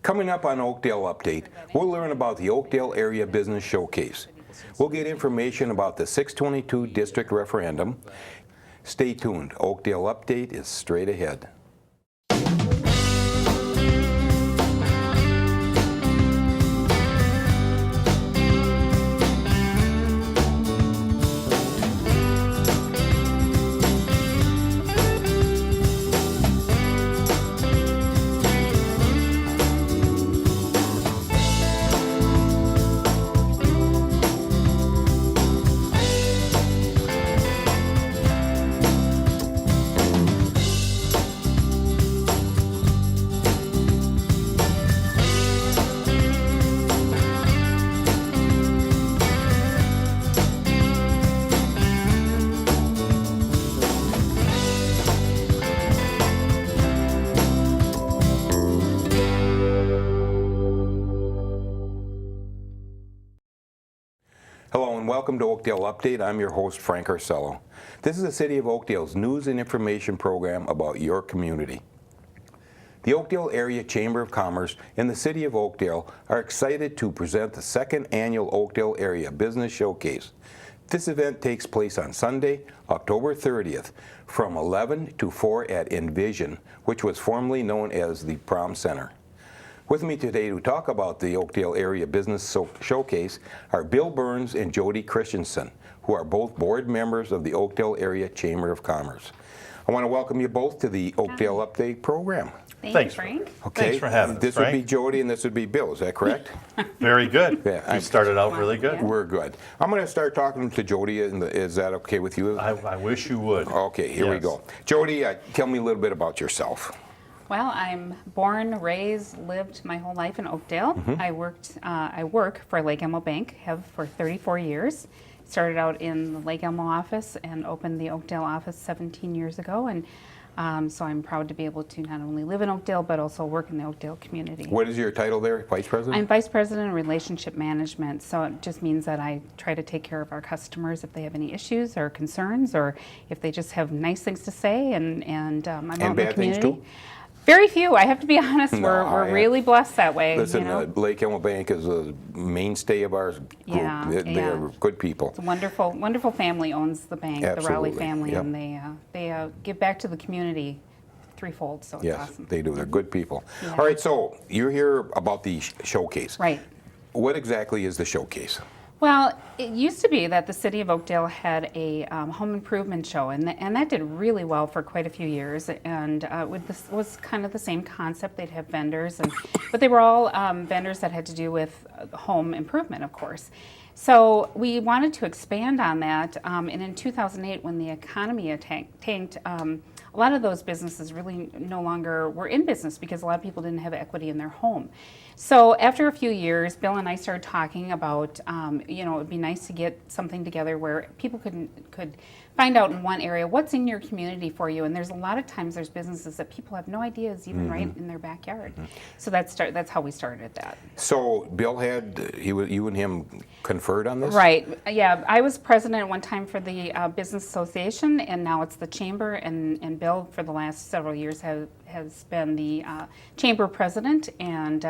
Coming up on Oakdale Update, we'll learn about the Oakdale Area Business Showcase. We'll get information about the 622 district referendum. Stay tuned. Oakdale Update is straight ahead. Hello and welcome to Oakdale Update. I'm your host, Frank Orsello. This is the City of Oakdale's news and information program about your community. The Oakdale Area Chamber of Commerce and the City of Oakdale are excited to present the second annual Oakdale Area Business Showcase. This event takes place on Sunday, October 30th from 11 to 4 at Envision, which was formerly known as the Prom Center. With me today to talk about the Oakdale Area Business Showcase are Bill Burns and Jody Christensen, who are both board members of the Oakdale Area Chamber of Commerce. I want to welcome you both to the Oakdale Update program. Thanks, Frank. Okay. Thanks for having us, This Frank. would be Jody and this would be Bill, is that correct? Very good. Yeah, We started out really good. We're good. I'm going to start talking to Jody. Is that okay with you? I wish you would. Okay, here we Yes. go. Jody, tell me a little bit about yourself. Well, I'm born, raised, lived my whole life in Oakdale. I work for Lake Elmo Bank, have for 34 years. Started out in the Lake Elmo office and opened the Oakdale office 17 years ago. And so I'm proud to be able to not only live in Oakdale, but also work in the Oakdale community. What is your title there, Vice President? I'm Vice President of Relationship Management, so it just means that I try to take care of our customers if they have any issues or concerns, or if they just have nice things to say, and I'm out in the bad community. things too? Very few, I have to be honest. No, We're really blessed that way. Listen, you know? Lake Elmo Bank is a mainstay of our group. Yeah, They're good people. It's a wonderful family owns the bank, the Rowley Absolutely, family, yep. and they give back to the community threefold, so it's Yes, awesome. they do. They're good people. Yeah. All right, so you're here about the showcase. Right. What exactly is the showcase? Well, it used to be that the City of Oakdale had a home improvement show, and that did really well for quite a few years. And this was kind of the same concept. They'd have vendors, but they were all vendors that had to do with home improvement, of course. So we wanted to expand on that, and in 2008, when the economy tanked, a lot of those businesses really no longer were in business because a lot of people didn't have equity in their home. So after a few years, Bill and I started talking about, it would be nice to get something together where people could find out in one area what's in your community for you. And there's a lot of times there's businesses that people have no idea is even right in their backyard. So that's how we started that. So Bill you and him conferred on this? Right. Yeah, I was president at one time for the Business Association, and now it's the Chamber, and Bill for the last several years has been the Chamber president. And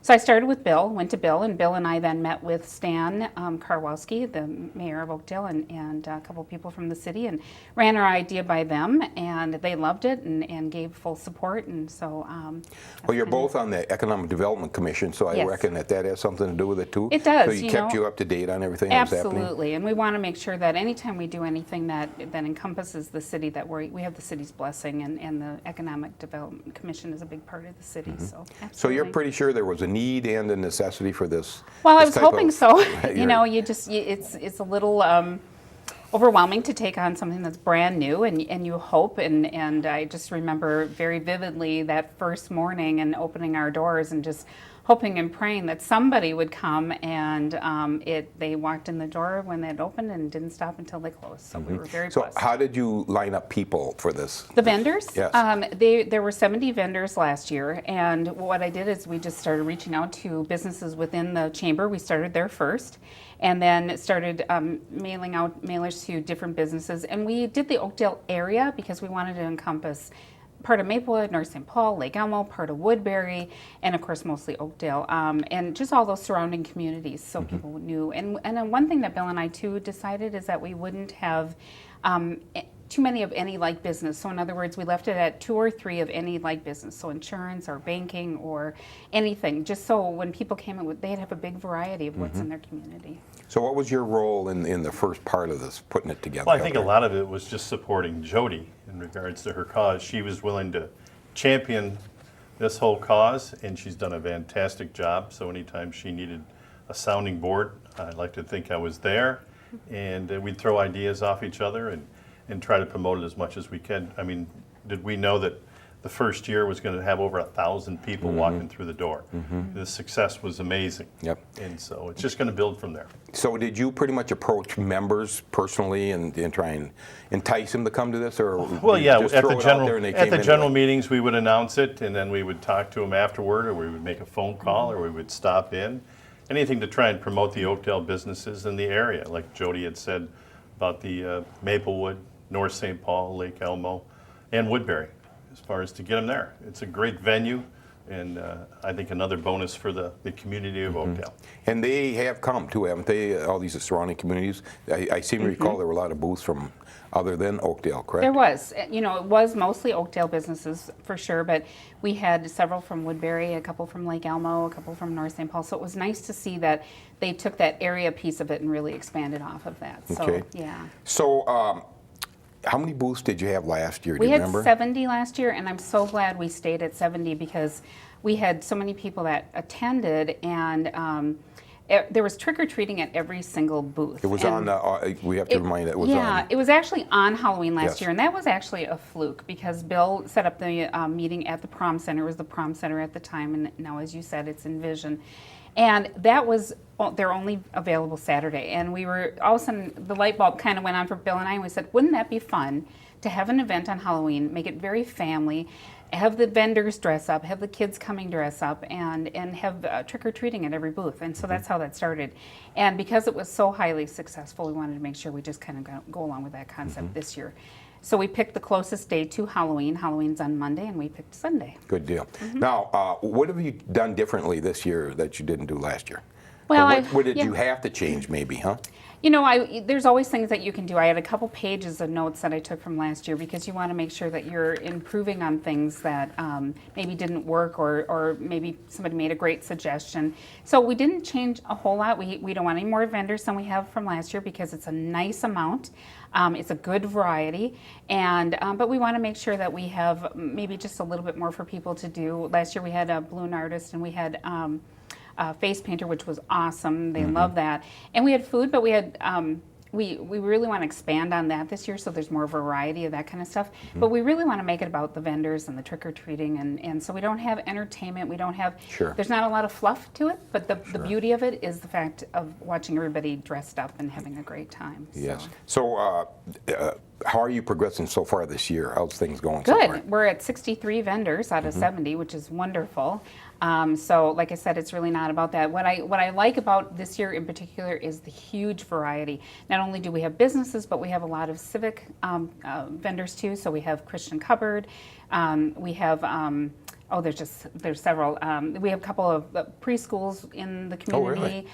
so I started with Bill, went to Bill, and Bill and I then met with Stan Karwowski, the mayor of Oakdale, and a couple people from the city, and ran our idea by them, and they loved it and gave full support. And so Well, you're both on the Economic Development Commission, so I Yes. reckon that has something to do with it too? It does, So you kept know. you up to date on everything that's happening? Absolutely, and we want to make sure that anytime we do anything that encompasses the city, that we have the city's blessing, and the Economic Development Commission is a big part of the city. So absolutely. So you're pretty sure there was a need and a necessity for this? Well, I this was type hoping of- so. You're- It's a little overwhelming to take on something that's brand new, and you hope, and I just remember very vividly that first morning and opening our doors and just hoping and praying that somebody would come, and they walked in the door when they had opened and didn't stop until they closed. So we were very So blessed. how did you line up people for this? The vendors? Yes. There were 70 vendors last year, and what I did is we just started reaching out to businesses within the chamber. We started there first, and then started mailing out mailers to different businesses. And we did the Oakdale area because we wanted to encompass part of Maplewood, North St. Paul, Lake Elmo, part of Woodbury, and of course mostly Oakdale, and just all those surrounding communities, so people knew. And then one thing that Bill and I too decided is that we wouldn't have too many of any like business. So in other words, we left it at 2 or 3 of any like business, so insurance or banking or anything, just so when people came in, they'd have a big variety of what's in their community. So what was your role in the first part of this, putting it together? Well, I think a lot of it was just supporting Jody in regards to her cause. She was willing to champion this whole cause, and she's done a fantastic job. So anytime she needed a sounding board, I like to think I was there, and we'd throw ideas off each other and try to promote it as much as we can. I mean, did we know that the first year was going to have over 1,000 people walking through the door? The success was amazing. Yep. And so it's just going to build from there. So did you pretty much approach members personally and try and entice them to come to this, or Well, did you yeah, just at throw the it out there and general they at came the in general like- meetings, we would announce it, and then we would talk to them afterward, or we would make a phone call, or we would stop in. Anything to try and promote the Oakdale businesses in the area, like Jody had said about the Maplewood, North St. Paul, Lake Elmo, and Woodbury, as far as to get them there. It's a great venue, and I think another bonus for the community of Oakdale. And they have come too, haven't they? All these surrounding communities. I seem to recall there were a lot of booths from other than Oakdale, correct? There was, you know, it was mostly Oakdale businesses for sure, but we had several from Woodbury, a couple from Lake Elmo, a couple from North St. Paul. So it was nice to see that they took that area piece of it and really expanded off of that. So, Okay. yeah. So how many booths did you have last year? Do We you had remember? 70 last year, and I'm so glad we stayed at 70 because we had so many people that attended, and there was trick-or-treating at every single booth. It was And on. We have to remind it was yeah, on. it was actually on Halloween last Yes. year, and that was actually a fluke because Bill set up the meeting at the Prom Center. It was the Prom Center at the time, and now, as you said, it's Envision. And that was, they're only available Saturday. And we were, all of a sudden, the light bulb kind of went on for Bill and I, and we said, wouldn't that be fun to have an event on Halloween, make it very family, have the vendors dress up, have the kids coming dress up, and have trick-or-treating at every booth. And so that's how that started. And because it was so highly successful, we wanted to make sure we just kind of go along with that concept this year. So we picked the closest day to Halloween. Halloween's on Monday, and we picked Sunday. Good deal. Now, what have you done differently this year that you didn't do last year? Well, Or what did yeah. you have to change, maybe, huh? You know, there's always things that you can do. I had a couple pages of notes that I took from last year because you want to make sure that you're improving on things that maybe didn't work or maybe somebody made a great suggestion. So we didn't change a whole lot. We don't want any more vendors than we have from last year because it's a nice amount. It's a good variety, and but we want to make sure that we have maybe just a little bit more for people to do. Last year we had a balloon artist and we had face painter, which was awesome. They love that. And we had food, but we had we really want to expand on that this year, so there's more variety of that kind of stuff. But we really want to make it about the vendors and the trick-or-treating, and so we don't have entertainment. We don't have, Sure. there's not a lot of fluff to it, but the beauty of it is the fact of watching everybody dressed up and having a great time. Yes. So how are you progressing so far this year? How's things going so far? Good. We're at 63 vendors out of 70, which is wonderful. So, like I said, it's really not about that. What I like about this year in particular is the huge variety. Not only do we have businesses, but we have a lot of civic vendors too. So we have Christian Cupboard. We have there's several. We have a couple of preschools in the community,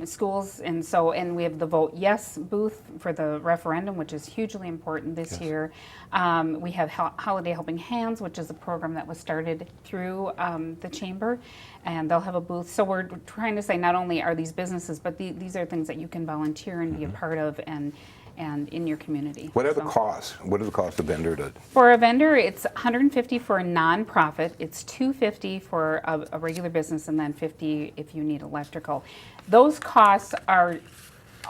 schools, and we have the Vote Yes booth for the referendum, which is hugely important this year. We have Holiday Helping Hands, which is a program that was started through the chamber, and they'll have a booth. So we're trying to say not only are these businesses, but these are things that you can volunteer and be a part of and in your community. What are the costs? What does it cost a vendor to? For a vendor, it's $150 for a nonprofit. It's $250 for a regular business, and then $50 if you need electrical. Those costs are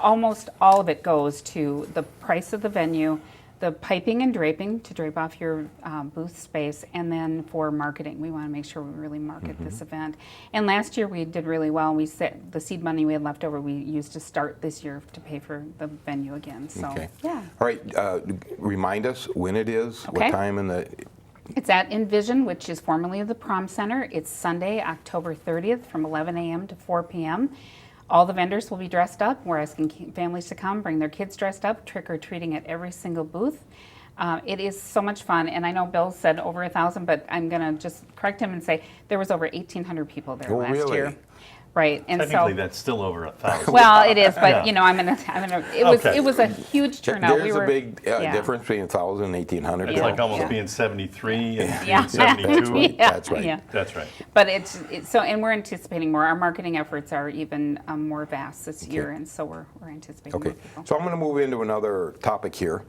almost all of it goes to the price of the venue, the piping and draping to drape off your booth space, and then for marketing. We want to make sure we really market this event. And last year we did really well. We set the seed money we had left over we used to start this year to pay for the venue again. So Okay. yeah. All right. Remind us when it is, what Okay. time, and the. It's at Envision, which is formerly the Prom Center. It's Sunday, October 30th from 11 a.m. to 4 p.m. All the vendors will be dressed up. We're asking families to come, bring their kids dressed up, trick-or-treating at every single booth. It is so much fun, and I know Bill said over 1,000, but I'm going to just correct him and say there was over 1,800 people there Oh, last really? year. Right, and Technically, so that's still over 1,000. well, it is, but Yeah. you know, I'm gonna. Okay. It was a huge turnout. There's a big yeah. difference between 1,000 and 1,800. It's Yeah. like almost Yeah. being 73 and Yeah. being 72. Yeah. That's right. Yeah. That's right. But it's so, and we're anticipating more. Our marketing efforts are even more vast this year, and so we're anticipating Okay, more people. so I'm going to move into another topic here,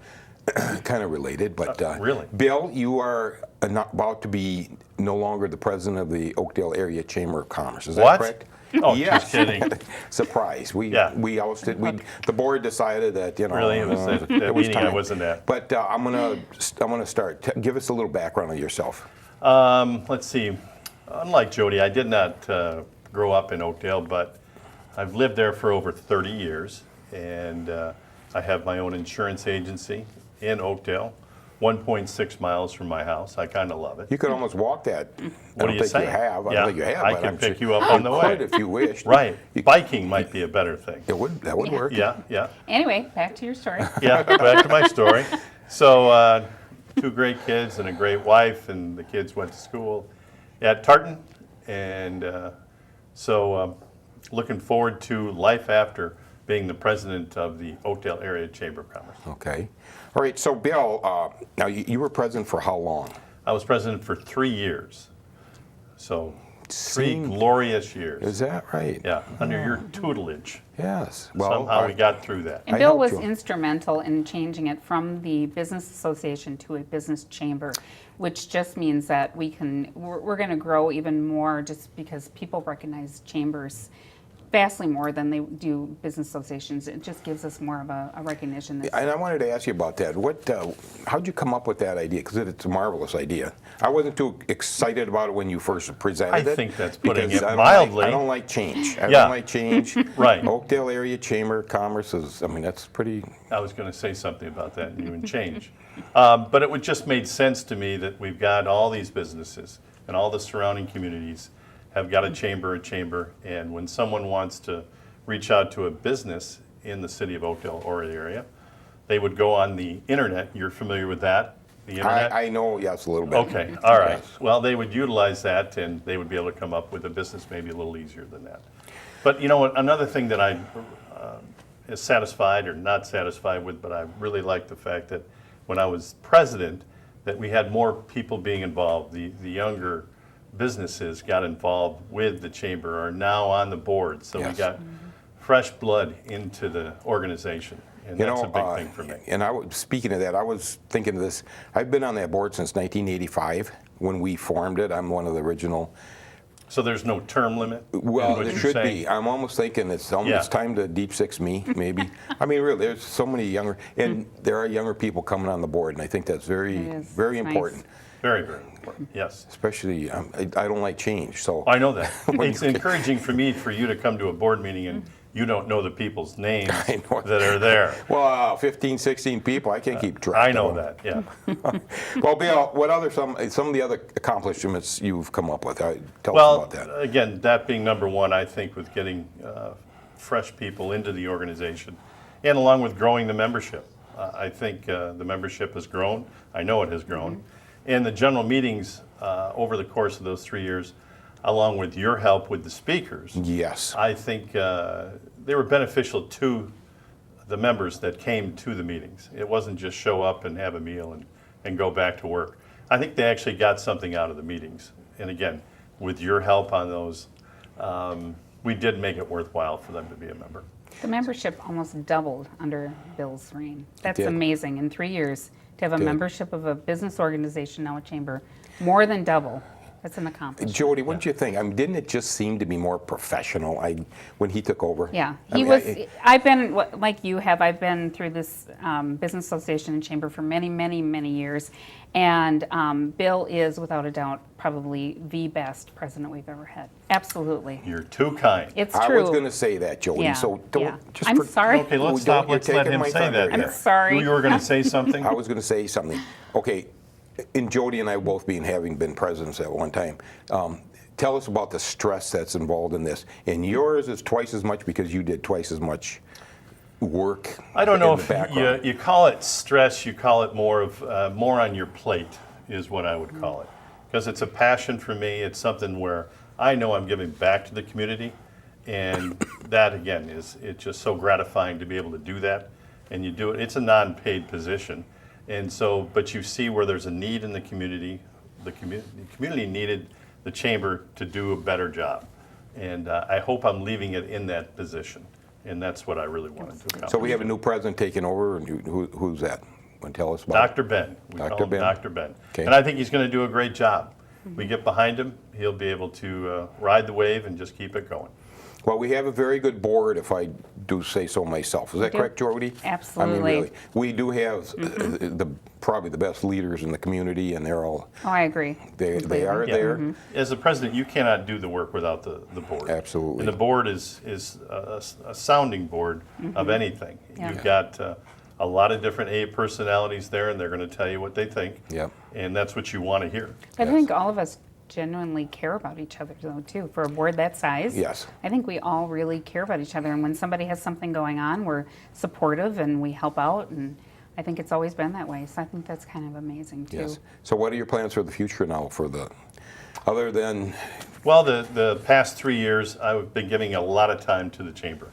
kind of related, but Really? Bill, you are not about to be no longer the president of the Oakdale Area Chamber of Commerce. Is that What? correct? Oh, Yes. just kidding. Surprise. We Yeah. we ousted. The board decided that Really? It was that it was meeting I time. wasn't at. But I'm gonna start. Give us a little background on yourself. Let's see. Unlike Jody, I did not grow up in Oakdale, but I've lived there for over 30 years, and I have my own insurance agency in Oakdale, 1.6 miles from my house. I kind of love it. You could almost walk that. What I do don't you think say? you have. I Yeah, don't think you have. I but can I'm pick sure you up on the way. could if you wished. Right. You- Biking might be a better thing. That would work. Yeah, yeah. Anyway, back to your story. Yeah, back to my story. So, 2 great kids and a great wife, and the kids went to school at Tartan. And looking forward to life after being the president of the Oakdale Area Chamber of Commerce. Okay. All right. So, Bill, now you were president for how long? I was president for 3 years. So, 3 Seemed- glorious years. Is that right? Yeah, under your tutelage. Yes. Well, Somehow we got through that. And I Bill helped was you. instrumental in changing it from the business association to a business chamber, which just means that we're going to grow even more just because people recognize chambers vastly more than they do business associations. It just gives us more of a recognition. And I wanted to ask you about that. How'd you come up with that idea? Because it's a marvelous idea. I wasn't too excited about it when you first presented it. I think that's putting because it I don't mildly. I don't like change. I Yeah. don't like change. Right. Oakdale Area Chamber of Commerce is, I mean, that's pretty. I was going to say something about that, and you would change. But it would just made sense to me that we've got all these businesses and all the surrounding communities have got a chamber, and when someone wants to reach out to a business in the city of Oakdale or the area, they would go on the internet. You're familiar with that? The internet? I know, yes, a little bit. Okay, all right. Yes. Well, they would utilize that, and they would be able to come up with a business maybe a little easier than that. But you know what? Another thing that I is satisfied or not satisfied with, but I really like the fact that when I was president, that we had more people being involved. The younger businesses got involved with the chamber, are now on the board. So we Yes. got fresh blood into the organization, and You that's know, a big thing for me. And speaking of that, I was thinking of this. I've been on that board since 1985 when we formed it. I'm one of the original. So there's no term limit? in Well, what it you're should saying? be. I'm almost thinking it's Yeah. time to deep six me, maybe. I mean, really, there's so many younger, and there are younger people coming on the board, and I think that's very, It is. very It's nice. important. Very, very important, yes. Especially, I don't like change, so. I know that. It's encouraging for you to come to a board meeting and you don't know the people's names I know. that are there. Well, 15, 16 people, I can't keep track. I of know them. that, yeah. Well, Bill, what other some of the other accomplishments you've come up with? Tell us Well, about that. again, that being number one, I think with getting fresh people into the organization and along with growing the membership. I think the membership has grown. I know it has grown. And the general meetings over the course of those 3 years, along with your help with the speakers, Yes. I think they were beneficial to the members that came to the meetings. It wasn't just show up and have a meal and go back to work. I think they actually got something out of the meetings. And again, with your help on those, we did make it worthwhile for them to be a member. The membership almost doubled under Bill's reign. That's did. amazing. In 3 years, to have a Did. membership of a business organization, now a chamber, more than double. That's an accomplishment. Jody, what did you think? I mean, didn't it just seem to be more professional when he took over? Yeah, I he mean, was. I've been like you have. I've been through this business association and chamber for many, many, many years, and Bill is without a doubt probably the best president we've ever had. Absolutely, You're too kind. it's I true. was going to say that, Jody. Yeah, So don't yeah. just. I'm sorry. Okay, Oh, let's don't- stop. you're Let's let taking him my say thunder that. here. there. I'm sorry. You were going to say something? I was going to say something. Okay, and Jody and I both having been presidents at one time. Tell us about the stress that's involved in this. And yours is twice as much because you did twice as much work? I don't know in the if background? you call it stress, you call it more of more on your plate is what I would call it. Because it's a passion for me. It's something where I know I'm giving back to the community. And that, again, it's just so gratifying to be able to do that. And you do it. It's a non-paid position. And so, but you see where there's a need in the community. The community needed the chamber to do a better job. And I hope I'm leaving it in that position. And that's what I really wanted to accomplish. So we have a new president taking over, and who's that? Want to tell us about Dr. Ben. We Dr. call him Ben? Dr. Ben. Okay. And I think he's going to do a great job. We get behind him, he'll be able to ride the wave and just keep it going. Well, we have a very good board, if I do say so myself. Is that do. correct, Jody? Absolutely. I mean, really. We do have probably the best leaders in the community, and they're all, Oh, I agree. they completely. are Yeah. there. As the president, you cannot do the work without the board. Absolutely. And the board is a sounding board of anything. Yeah. You've got a lot of different personalities there, and they're going to tell you what they think. Yep. And that's what you want to hear. I Yes. think all of us genuinely care about each other, though, too. For a board that size, Yes. I think we all really care about each other. And when somebody has something going on, we're supportive and we help out. And I think it's always been that way. So I think that's kind of amazing, too. Yes. So what are your plans for the future now other than, Well, the past 3 years, I've been giving a lot of time to the chamber.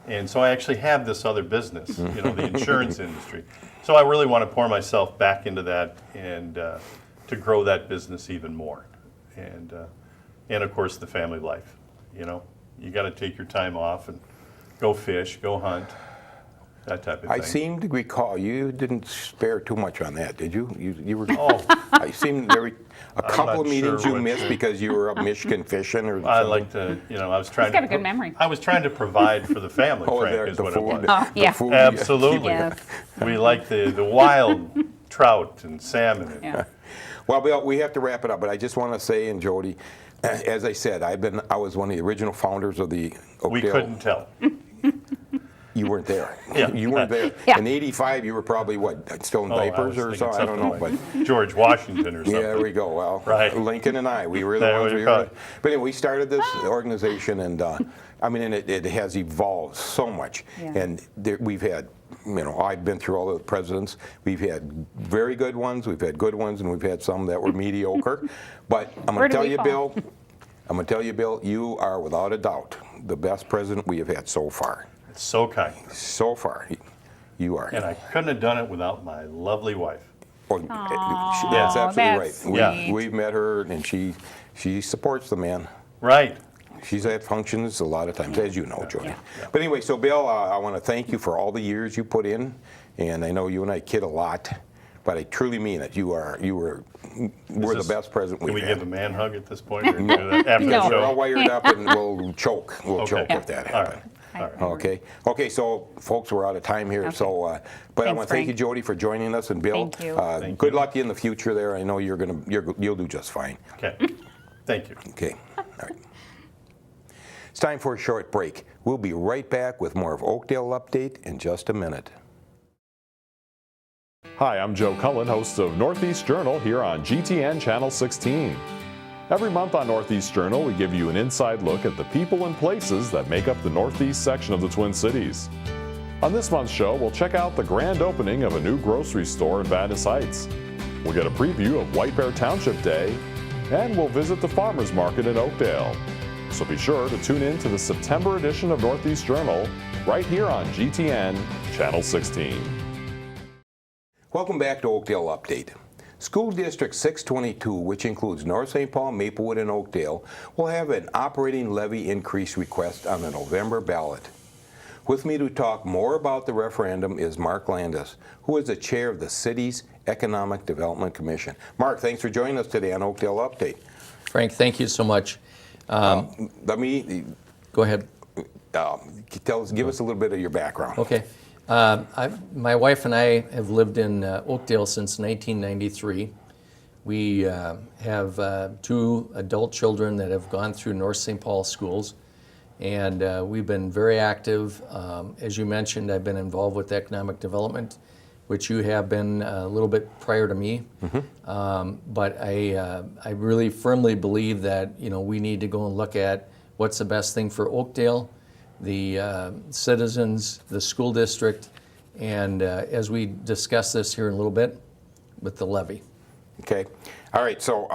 And so I actually have this other business, the insurance industry. So I really want to pour myself back into that and to grow that business even more. And of course, the family life. You got to take your time off and go fish, go hunt, that type of thing. I seem to recall you didn't spare too much on that, did you? You were. Oh, I seem a couple of not meetings sure you what missed you- because you were up Michigan fishing or something. I like to, I was trying He's to. got a good memory. I was trying to provide for the family, Oh, Frank, there, is the what food. it was. Oh, yeah. The food, Absolutely. Yes. We like the wild trout and salmon. Yeah. Well, Bill, we have to wrap it up, but I just want to say, and Jody, as I said, I was one of the original founders of the Oakdale. We couldn't tell. You weren't there. Yeah. You weren't there. Yeah. In '85, you were probably still in Oh, I diapers was or thinking so. I don't know, something but like George Washington or something. yeah, there we go. Well, Right. Lincoln and I, we were the There ones. we We go. were. But anyway, we started this organization, and and it has evolved so much. Yeah. And we've had, I've been through all the presidents. We've had very good ones, we've had good ones, and we've had some that were mediocre. But I'm Where going to do tell we you, fall? Bill. I'm going to tell you, Bill. You are without a doubt the best president we have had so far. It's so kind. So far, you are. And I couldn't have done it without my lovely wife. Oh, that's absolutely that's right. sweet. We've met her, and she supports the man. Right. She's at functions a lot of times, as you know, Jody. Yeah. But anyway, so Bill, I want to thank you for all the years you put in, and I know you and I kid a lot, but I truly mean it. We're the best president Can we've we had. give a man hug at this point? Or do that after No. the We're all show? wired up, and we'll choke. We'll Okay. choke if that All happens. right. All right. Okay. Okay. So, folks, we're out of time here. Okay. So, but I Thanks, want to thank you, Frank. Jody, for joining us, and Bill. Thank you. Thank Good you. luck in the future. There, I know you'll do just fine. Okay. Thank you. Okay. All right. It's time for a short break. We'll be right back with more of Oakdale Update in just a minute. Hi, I'm Joe Cullen, host of Northeast Journal here on GTN Channel 16. Every month on Northeast Journal, we give you an inside look at the people and places that make up the Northeast section of the Twin Cities. On this month's show, we'll check out the grand opening of a new grocery store in Vadis Heights. We'll get a preview of White Bear Township Day, and we'll visit the Farmers Market in Oakdale. So be sure to tune in to the September edition of Northeast Journal right here on GTN Channel 16. Welcome back to Oakdale Update. School District 622, which includes North St. Paul, Maplewood, and Oakdale, will have an operating levy increase request on the November ballot. With me to talk more about the referendum is Mark Landis, who is the chair of the city's Economic Development Commission. Mark, thanks for joining us today on Oakdale Update. Frank, thank you so much. Let me Go ahead. give us a little bit of your background. Okay. My wife and I have lived in Oakdale since 1993. We have 2 adult children that have gone through North St. Paul schools, and we've been very active. As you mentioned, I've been involved with economic development, which you have been a little bit prior to me. But I really firmly believe that we need to go and look at what's the best thing for Oakdale. the citizens, the school district, and as we discuss this here in a little bit with the levy. Okay. All right. So,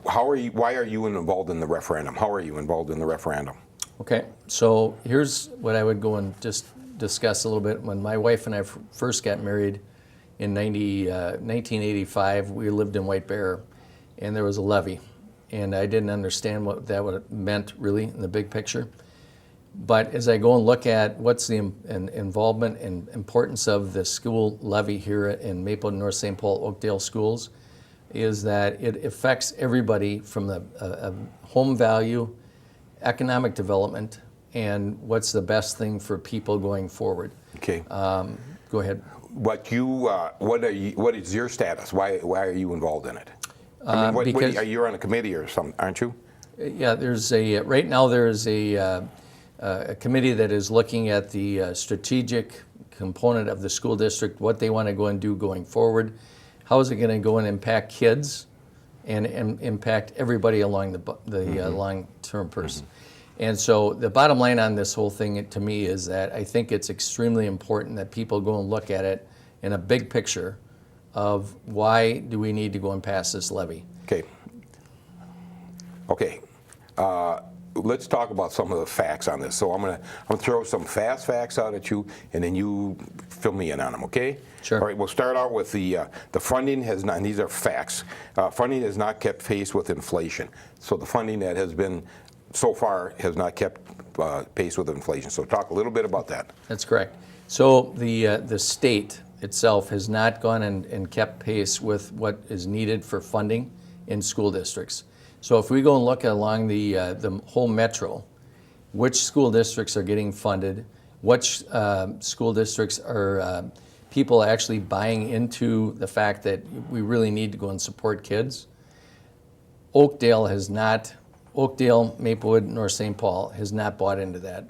why are you involved in the referendum? How are you involved in the referendum? Okay, so here's what I would go and just discuss a little bit. When my wife and I first got married in 1985, we lived in White Bear, and there was a levy, and I didn't understand what that meant really in the big picture. But as I go and look at what's the involvement and importance of the school levy here in Maple, North St. Paul, Oakdale schools, is that it affects everybody from the home value, economic development, and what's the best thing for people going forward. Okay. Go ahead. What is your status? Why are you involved in it? Because you're on a committee or something, aren't you? Yeah, there's right now there's a committee that is looking at the strategic component of the school district, what they want to go and do going forward. How is it going to go and impact kids and impact everybody along the long-term person? And so the bottom line on this whole thing to me is that I think it's extremely important that people go and look at it in a big picture of why do we need to go and pass this levy. Okay. Okay. Let's talk about some of the facts on this. So I'm gonna throw some fast facts out at you, and then you fill me in on them. Okay? Sure. All right. We'll start out with the funding has not. And these are facts. Funding has not kept pace with inflation. So the funding that has been so far has not kept pace with inflation. So talk a little bit about that. That's correct. So the state itself has not gone and kept pace with what is needed for funding in school districts. So if we go and look along the whole metro, which school districts are getting funded, which school districts are people actually buying into the fact that we really need to go and support kids, Oakdale has not. Oakdale, Maplewood, North St. Paul has not bought into that.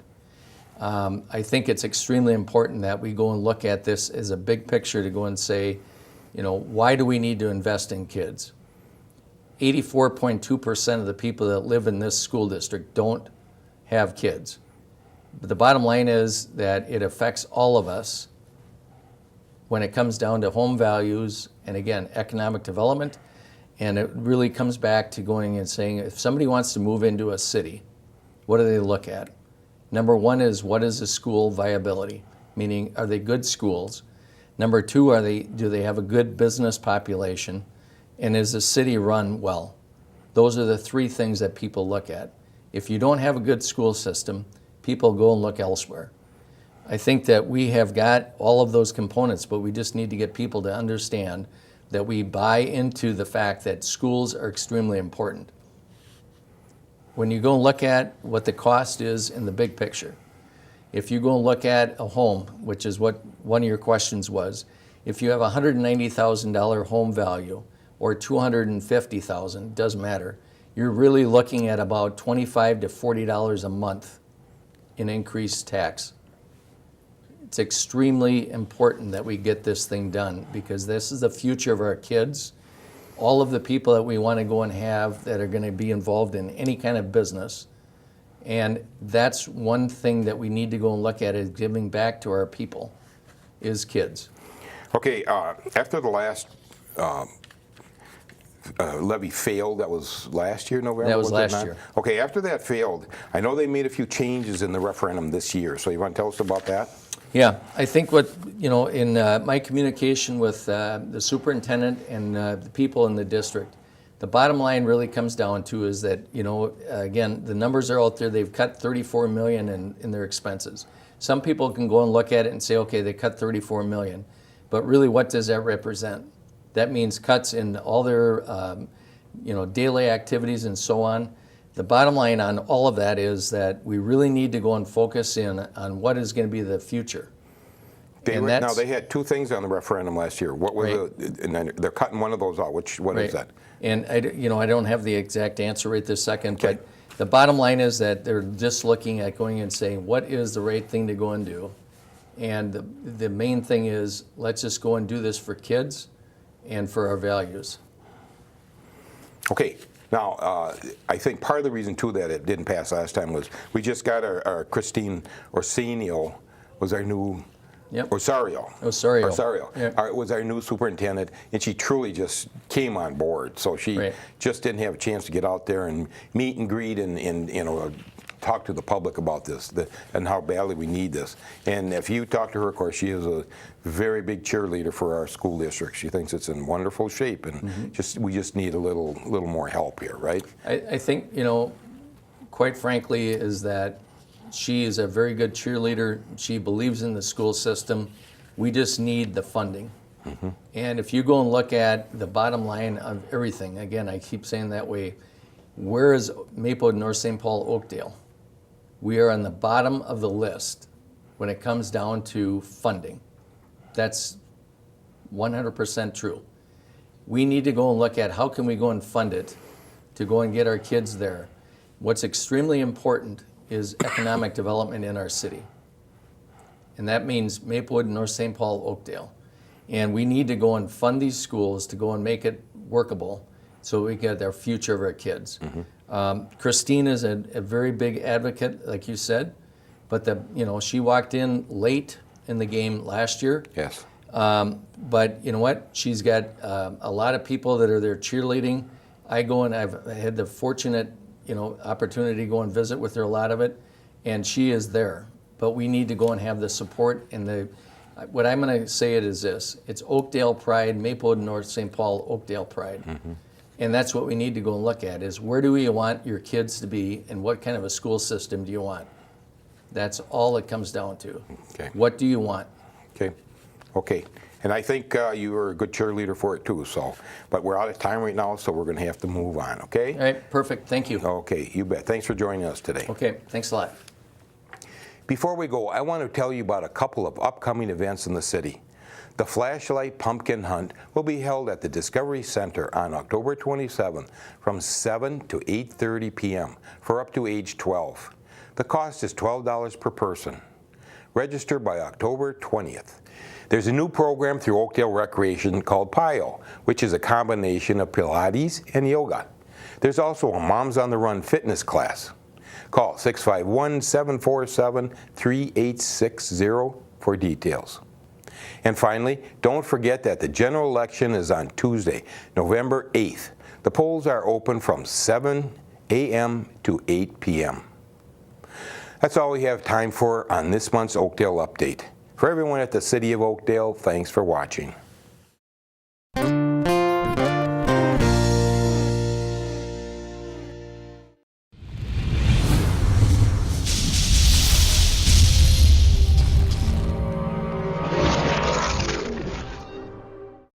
I think it's extremely important that we go and look at this as a big picture to go and say, you know, why do we need to invest in kids? 84.2% of the people that live in this school district don't have kids. But the bottom line is that it affects all of us when it comes down to home values and, again, economic development. And it really comes back to going and saying, if somebody wants to move into a city, what do they look at? Number one is, what is the school viability? Meaning, are they good schools? Number two, do they have a good business population? And is the city run well? Those are the three things that people look at. If you don't have a good school system, people go and look elsewhere. I think that we have got all of those components, but we just need to get people to understand that we buy into the fact that schools are extremely important. When you go and look at what the cost is in the big picture, if you go and look at a home, which is what one of your questions was, if you have a $190,000 home value or $250,000, doesn't matter, you're really looking at about $25 to $40 a month in increased tax. It's extremely important that we get this thing done because this is the future of our kids. All of the people that we want to go and have that are going to be involved in any kind of business. And that's one thing that we need to go and look at is giving back to our people, is kids. Okay, after the last levy failed, that was last year, November? That was it last not? year. Okay, after that failed, I know they made a few changes in the referendum this year. So you want to tell us about that? Yeah, I think what, in my communication with the superintendent and the people in the district, the bottom line really comes down to is that, again, the numbers are out there. They've cut $34 million in their expenses. Some people can go and look at it and say, okay, they cut $34 million. But really, what does that represent? That means cuts in all their, daily activities and so on. The bottom line on all of that is that we really need to go and focus in on what is going to be the future. Now, they had two things on the referendum last year. What was and then they're cutting one of those out. What is that? And I don't have the exact answer right this second, Okay. but the bottom line is that they're just looking at going and saying, what is the right thing to go and do? And the main thing is, let's just go and do this for kids and for our values. Okay. Now, I think part of the reason too that it didn't pass last time was we just got our Christine Orsello was our new Yep. Orsello. Yep. Was our new superintendent, and she truly just came on board. So she Right. just didn't have a chance to get out there and meet and greet and talk to the public about this and how badly we need this. And if you talk to her, of course, she is a very big cheerleader for our school district. She thinks it's in wonderful shape, and we just need a little more help here, right? I think, quite frankly, is that she is a very good cheerleader. She believes in the school system. We just need the funding. And if you go and look at the bottom line of everything, again, I keep saying that way, where is Maplewood, North St. Paul, Oakdale? We are on the bottom of the list when it comes down to funding. That's 100% true. We need to go and look at how can we go and fund it to go and get our kids there. What's extremely important is economic development in our city. And that means Maplewood, North St. Paul, Oakdale. And we need to go and fund these schools to go and make it workable so we get our future of our kids. Christine is a very big advocate, like you said, but she walked in late in the game last year. Yes. But you know what? She's got a lot of people that are there cheerleading. I go and I've had the fortunate opportunity to go and visit with her a lot of it, and she is there. But we need to go and have the support and what I'm going to say it is this: it's Oakdale pride, Maplewood, North St. Paul, Oakdale pride. And that's what we need to go and look at is where do you want your kids to be and what kind of a school system do you want? That's all it comes down to. Okay. What do you want? Okay. And I think you were a good cheerleader for it too. So, but we're out of time right now, so we're going to have to move on. Okay. All right. Perfect. Thank you. Okay. You bet. Thanks for joining us today. Okay. Thanks a lot. Before we go, I want to tell you about a couple of upcoming events in the city. The Flashlight Pumpkin Hunt will be held at the Discovery Center on October 27th from 7 to 8:30 p.m. for up to age 12. The cost is $12 per person. Register by October 20th. There's a new program through Oakdale Recreation called PIO, which is a combination of Pilates and yoga. There's also a Moms on the Run fitness class. Call 651-747-3860 for details. And finally, don't forget that the general election is on Tuesday, November 8th. The polls are open from 7 a.m. to 8 p.m. That's all we have time for on this month's Oakdale Update. For everyone at the City of Oakdale, thanks for watching.